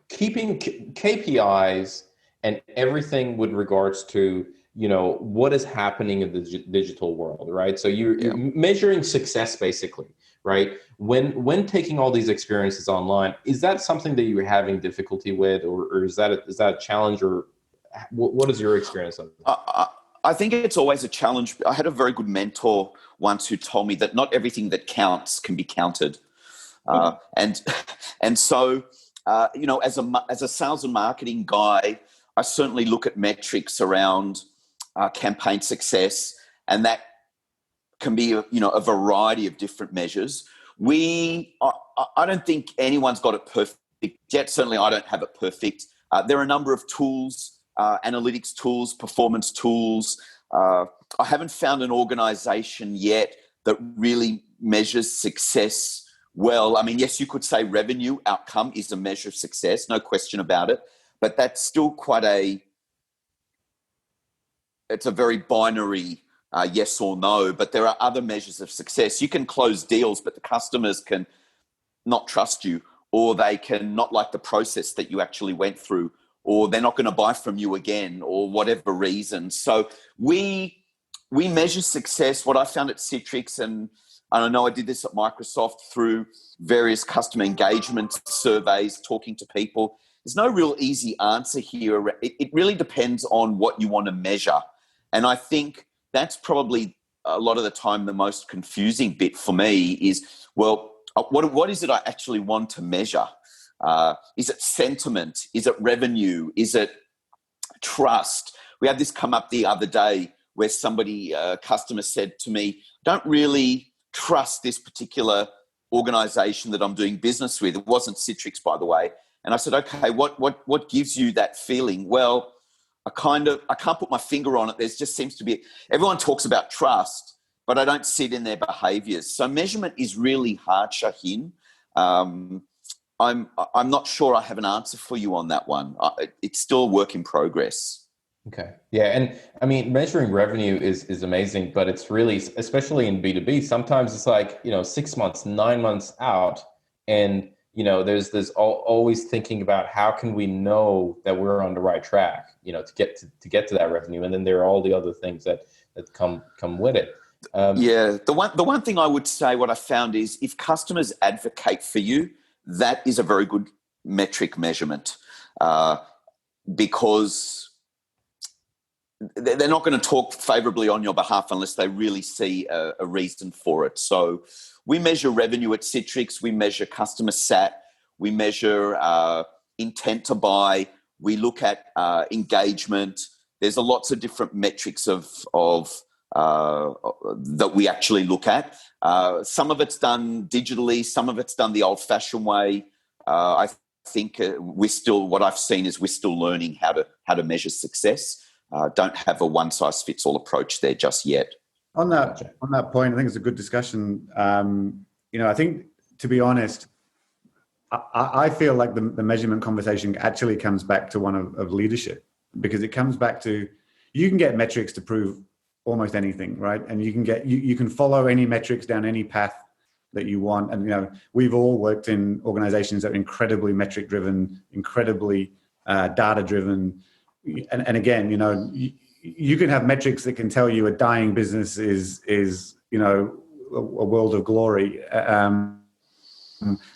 keeping KPIs and everything with regards to what is happening in the digital world, right? So you're measuring success basically, right? When taking all these experiences online, is that something that you're having difficulty with, or is that a challenge, or what is your experience on that? I think it's always a challenge. I had a very good mentor once who told me that not everything that counts can be counted, and so. As a sales and marketing guy, I certainly look at metrics around campaign success, and that can be a variety of different measures. I don't think anyone's got it perfect yet. Certainly I don't have it perfect. There are a number of tools, analytics tools, performance tools. I haven't found an organization yet that really measures success well. I mean, yes, you could say revenue outcome is a measure of success, no question about it, but that's still it's a very binary yes or no, but there are other measures of success. You can close deals, but the customers can not trust you, or they can not like the process that you actually went through, or they're not going to buy from you again, or whatever reason. So we measure success. What I found at Citrix, and I know I did this at Microsoft through various customer engagement surveys, talking to people. There's no real easy answer here. It really depends on what you want to measure. And I think that's probably a lot of the time the most confusing bit for me is, well, what is it I actually want to measure? Is it sentiment? Is it revenue? Is it trust? We had this come up the other day where a customer said to me, don't really trust this particular organization that I'm doing business with. It wasn't Citrix, by the way. And I said, okay, what gives you that feeling? Well, I can't put my finger on it. There just seems to be, everyone talks about trust, but I don't see it in their behaviors. So measurement is really hard, Shahin. I'm not sure I have an answer for you on that one. It's still a work in progress. Okay. Yeah. And I mean, measuring revenue is amazing, but it's really, especially in B2B, sometimes it's like, 6 months, 9 months out. And, there's always thinking about how can we know that we're on the right track, to get to that revenue. And then there are all the other things that come with it. The one thing I would say, what I found is if customers advocate for you, that is a very good metric measurement, because they're not going to talk favorably on your behalf unless they really see a reason for it. So we measure revenue at Citrix. We measure customer sat. We measure intent to buy. We look at engagement. There's lots of different metrics of that we actually look at. Some of it's done digitally. Some of it's done the old-fashioned way. I think what I've seen is we're still learning how to measure success. Don't have a one-size-fits-all approach there just yet. On that point, I think it's a good discussion. I think, to be honest, I feel like the measurement conversation actually comes back to one of leadership, because it comes back to, you can get metrics to prove almost anything, right? And you can follow any metrics down any path that you want. And, we've all worked in organizations that are incredibly metric driven, incredibly data driven. And again, you can have metrics that can tell you a dying business is a world of glory,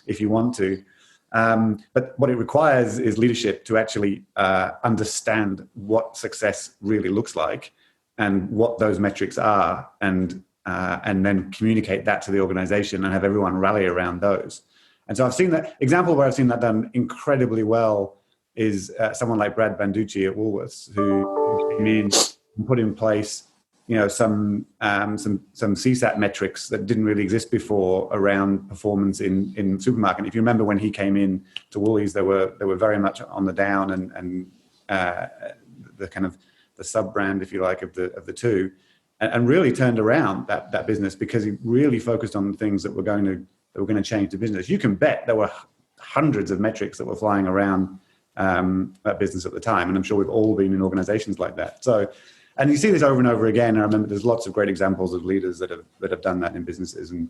if you want to. But what it requires is leadership to actually understand what success really looks like and what those metrics are, and then communicate that to the organization and have everyone rally around those. And so I've seen that example where I've seen that done incredibly well is someone like Brad Banducci at Woolworths, who came in and put in place, some CSAT metrics that didn't really exist before around performance in supermarket. If you remember when he came in to Woolies, they were very much on the down, and the kind of the sub brand, if you like, of the two, and really turned around that business, because he really focused on things that were going to change the business. You can bet there were hundreds of metrics that were flying around that business at the time, and I'm sure we've all been in organizations like that. So, and you see this over and over again. I remember there's lots of great examples of leaders that have done that in businesses, and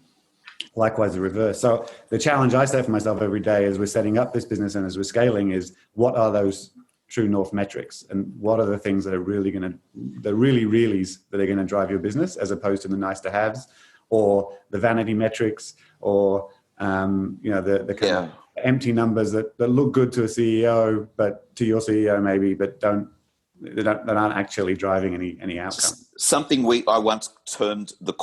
likewise the reverse. So the challenge I set for myself every day as we're setting up this business and as we're scaling is, what are those true north metrics, and what are the things that are really reallys that are going to drive your business, as opposed to the nice to haves or the vanity metrics, or the kind of empty numbers that look good to a CEO, but to your CEO maybe, but that aren't actually driving any outcome. Something I once termed the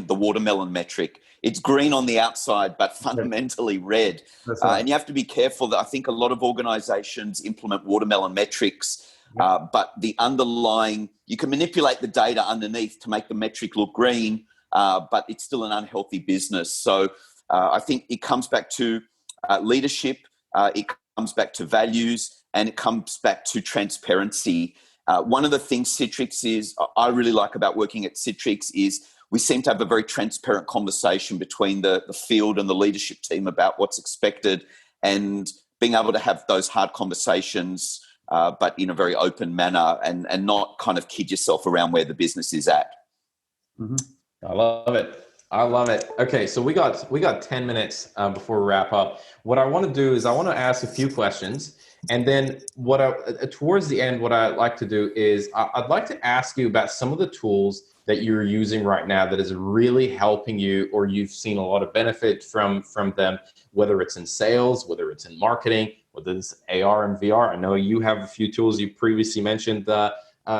watermelon metric. It's green on the outside, but fundamentally red. Right. And you have to be careful that I think a lot of organizations implement watermelon metrics, but the underlying, you can manipulate the data underneath to make the metric look green, but it's still an unhealthy business. So I think it comes back to leadership, it comes back to values, and it comes back to transparency. One of the things I really like about working at Citrix is we seem to have a very transparent conversation between the field and the leadership team about what's expected, and being able to have those hard conversations, but in a very open manner, and not kind of kid yourself around where the business is at. Mm-hmm. I love it. Okay, so we got 10 minutes before we wrap up. What I want to do is I want to ask a few questions, and then towards the end, what I'd like to do is I'd like to ask you about some of the tools that you're using right now that is really helping you, or you've seen a lot of benefit from them, whether it's in sales, whether it's in marketing, whether it's AR and VR. I know you have a few tools you previously mentioned,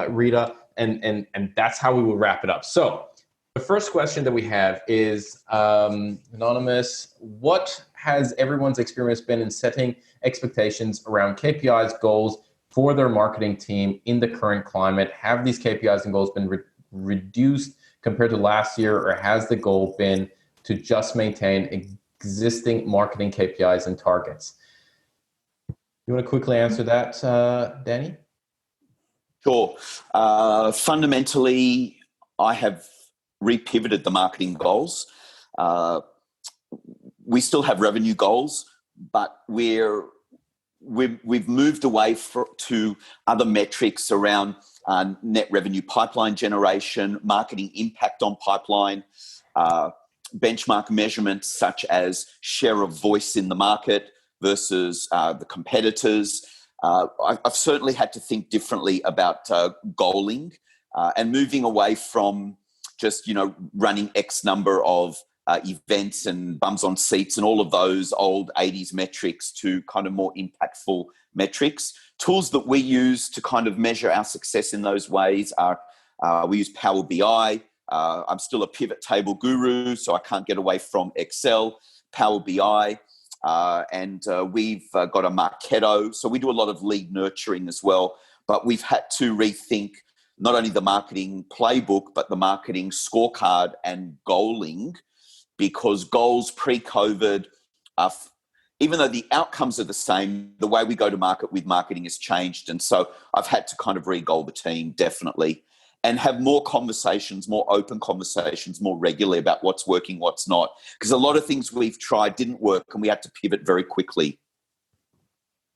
Rita, and that's how we will wrap it up. So the first question that we have is anonymous. What has everyone's experience been in setting expectations around KPIs, goals for their marketing team in the current climate? Have these KPIs and goals been reduced compared to last year, or has the goal been to just maintain existing marketing KPIs and targets? You want to quickly answer that, Danny? Sure. Fundamentally, I have repivoted the marketing goals. We still have revenue goals, but we've moved away to other metrics around net revenue pipeline generation, marketing impact on pipeline, benchmark measurements such as share of voice in the market versus the competitors. I've certainly had to think differently about goaling and moving away from just, running X number of events and bums on seats and all of those old 80s metrics to kind of more impactful metrics. Tools that we use to kind of measure our success in those ways are, we use Power BI. I'm still a pivot table guru, so I can't get away from Excel, Power BI, and we've got a Marketo. So we do a lot of lead nurturing as well, but we've had to rethink not only the marketing playbook, but the marketing scorecard and goaling, because goals pre-COVID are, even though the outcomes are the same, the way we go to market with marketing has changed. And so I've had to kind of re-goal the team, definitely, and have more conversations, more open conversations, more regularly about what's working, what's not. Because a lot of things we've tried didn't work and we had to pivot very quickly.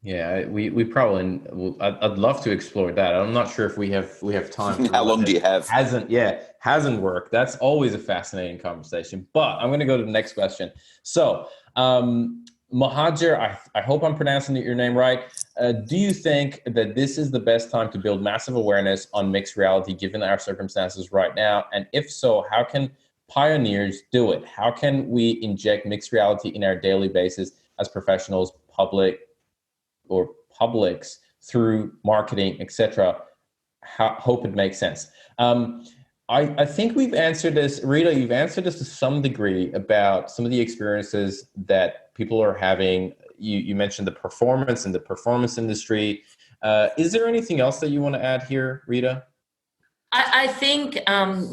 Yeah, we probably, I'd love to explore that. I'm not sure if we have time. How long do you have? Hasn't worked. That's always a fascinating conversation. But I'm going to go to the next question. So, Mahajer, I hope I'm pronouncing your name right. Do you think that this is the best time to build massive awareness on mixed reality given our circumstances right now? And if so, how can pioneers do it? How can we inject mixed reality in our daily basis as professionals, publics through marketing, etc.? Hope it makes sense. I think we've answered this. Rita, you've answered this to some degree about some of the experiences that people are having. You mentioned the performance in the performance industry. Is there anything else that you want to add here, Rita? I think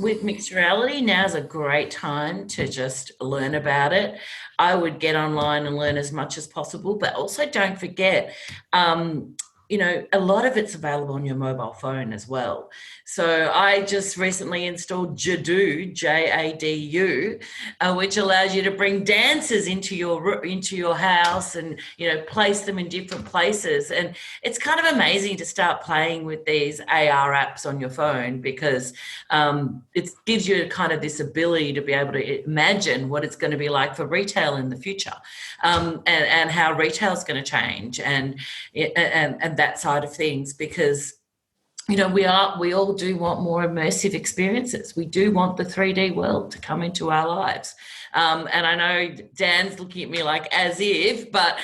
with mixed reality, now's a great time to just learn about it. I would get online and learn as much as possible, but also don't forget, a lot of it's available on your mobile phone as well. So I just recently installed Jadu, Jadu, which allows you to bring dancers into your house and, place them in different places. And it's kind of amazing to start playing with these AR apps on your phone, because it gives you kind of this ability to be able to imagine what it's going to be like for retail in the future, and how retail is going to change and that side of things, because we all do want more immersive experiences. We do want the 3D world to come into our lives. And I know Dan's looking at me like as if, but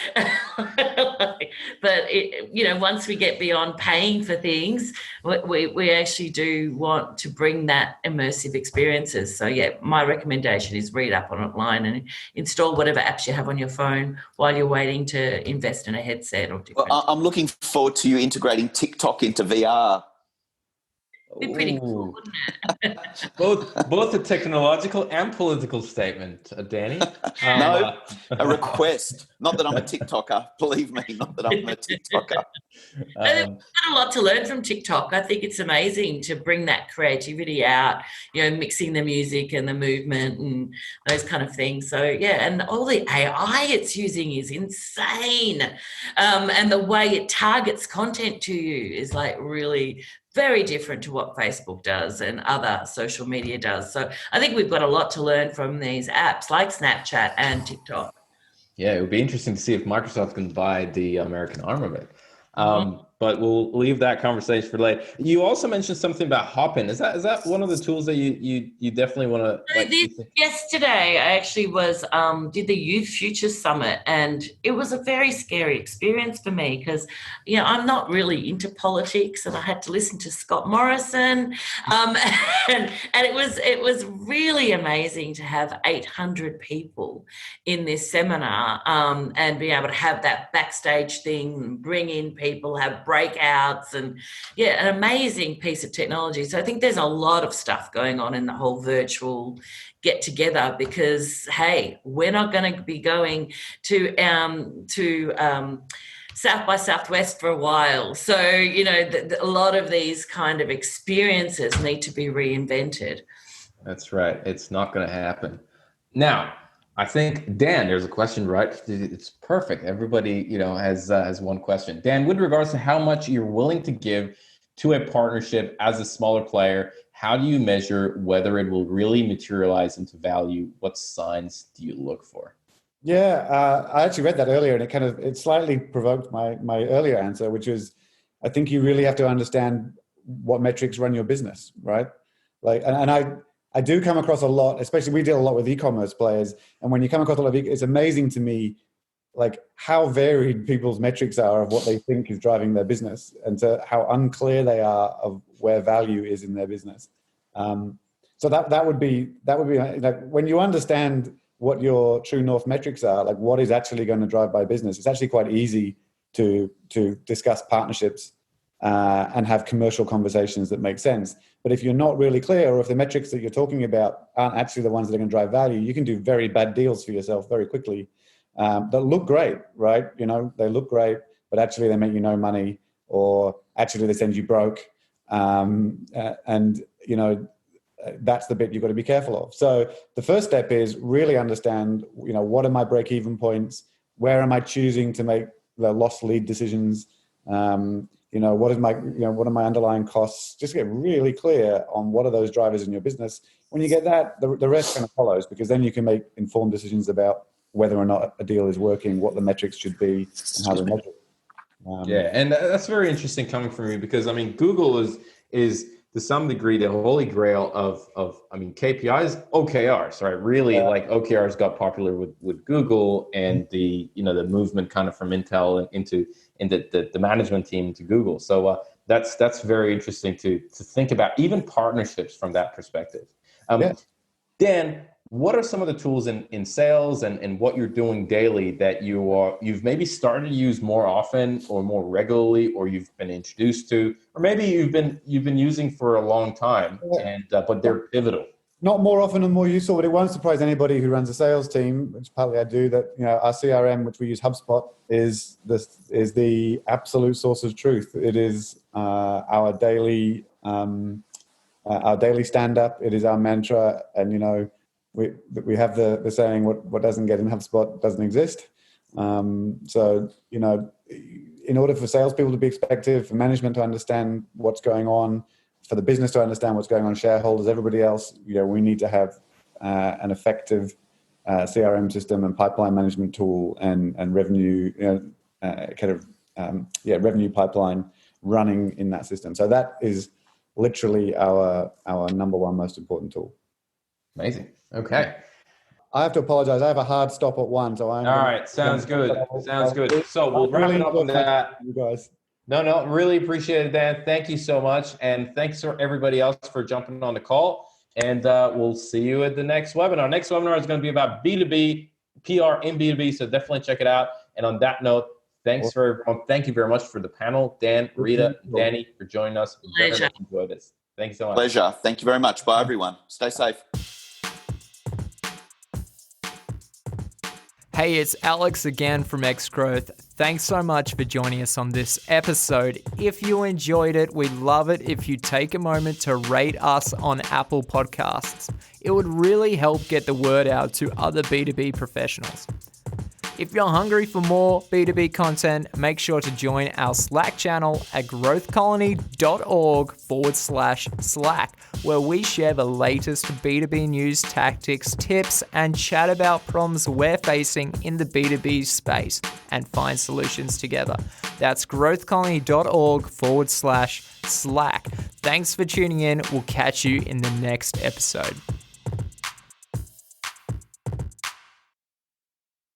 once we get beyond paying for things, we actually do want to bring that immersive experiences. So yeah, my recommendation is read up online and install whatever apps you have on your phone while you're waiting to invest in a headset or different. Well, I'm looking forward to you integrating TikTok into VR. Be pretty cool, Ooh. wouldn't it? Both a technological and political statement, Danny. No, a request. Not that I'm a TikToker. Believe me, not that I'm a TikToker. I've got a lot to learn from TikTok. I think it's amazing to bring that creativity out, mixing the music and the movement and those kind of things. So, yeah, and all the AI it's using is insane. And the way it targets content to you is like really very different to what Facebook does and other social media does. So I think we've got a lot to learn from these apps like Snapchat and TikTok. Yeah, it would be interesting to see if Microsoft can buy the American arm of it. Mm-hmm. But we'll leave that conversation for later. You also mentioned something about Hopin. Is that one of the tools that you definitely want to Yesterday, I actually did the Youth Future Summit, and it was a very scary experience for me because, I'm not really into politics, and I had to listen to Scott Morrison, and it was really amazing to have 800 people in this seminar, and be able to have that backstage thing, bring in people, have breakouts, and an amazing piece of technology. So I think there's a lot of stuff going on in the whole virtual get together because, hey, we're not going to be going to South by Southwest for a while. So, a lot of these kind of experiences need to be reinvented. That's right. It's not going to happen. Now, I think, Dan, there's a question, right? It's perfect. Everybody, has one question. Dan, with regards to how much you're willing to give to a partnership as a smaller player, how do you measure whether it will really materialize into value? What signs do you look for? Yeah, I actually read that earlier, and it slightly provoked my earlier answer, which is, I think you really have to understand what metrics run your business, right? And I do come across a lot, especially we deal a lot with e-commerce players, and when you come across a lot of it's amazing to me, like how varied people's metrics are of what they think is driving their business, and to how unclear they are of where value is in their business. So that would be like when you understand what your true north metrics are, like what is actually going to drive my business. It's actually quite easy to discuss partnerships and have commercial conversations that make sense. But if you're not really clear, or if the metrics that you're talking about aren't actually the ones that are going to drive value, you can do very bad deals for yourself very quickly that look great, right? They look great, but actually they make you no money, or actually they send you broke. That's the bit you've got to be careful of. So the first step is really understand, what are my break-even points? Where am I choosing to make the loss lead decisions? What are my underlying costs? Just get really clear on what are those drivers in your business. When you get that, the rest kind of follows, because then you can make informed decisions about whether or not a deal is working, what the metrics should be, and how to measure it. And that's very interesting coming from you, because Google is to some degree the holy grail of KPIs, OKRs, right? Really, like OKRs got popular with Google, and the movement kind of from Intel into the management team to Google. So that's very interesting to think about, even partnerships from that perspective. Dan, what are some of the tools in sales and what you're doing daily that you've maybe started to use more often or more regularly, or you've been introduced to, or maybe you've been using for a long time, but they're pivotal? Not more often and more useful, but it won't surprise anybody who runs a sales team, which partly I do, that our CRM, which we use HubSpot, is the absolute source of truth. It is our daily stand-up. It is our mantra, and we have the saying, what doesn't get in HubSpot doesn't exist. So in order for salespeople to be effective, for management to understand what's going on, for the business to understand what's going on, shareholders, everybody else, we need to have an effective CRM system and pipeline management tool and revenue revenue pipeline running in that system. So that is literally our number one most important tool. Amazing. Okay. I have to apologize. I have a hard stop at 1, so I'm. All right. Sounds good. So we'll wrap it up on that. You guys. No, really appreciate it, Dan. Thank you so much. And thanks for everybody else for jumping on the call. And we'll see you at the next webinar. Next webinar is going to be about B2B, PR in B2B. So definitely check it out. And on that note, thank you very much for the panel, Dan, Rita, and Danny, for joining us. Pleasure. Enjoy this. Thanks so much. Pleasure. Thank you very much. Bye, everyone. Stay safe. Hey, it's Alex again from Xgrowth. Thanks so much for joining us on this episode. If you enjoyed it, we'd love it if you take a moment to rate us on Apple Podcasts. It would really help get the word out to other B2B professionals. If you're hungry for more B2B content, make sure to join our Slack channel at growthcolony.org/Slack, where we share the latest B2B news, tactics, tips, and chat about problems we're facing in the B2B space and find solutions together. That's growthcolony.org/Slack. Thanks for tuning in. We'll catch you in the next episode.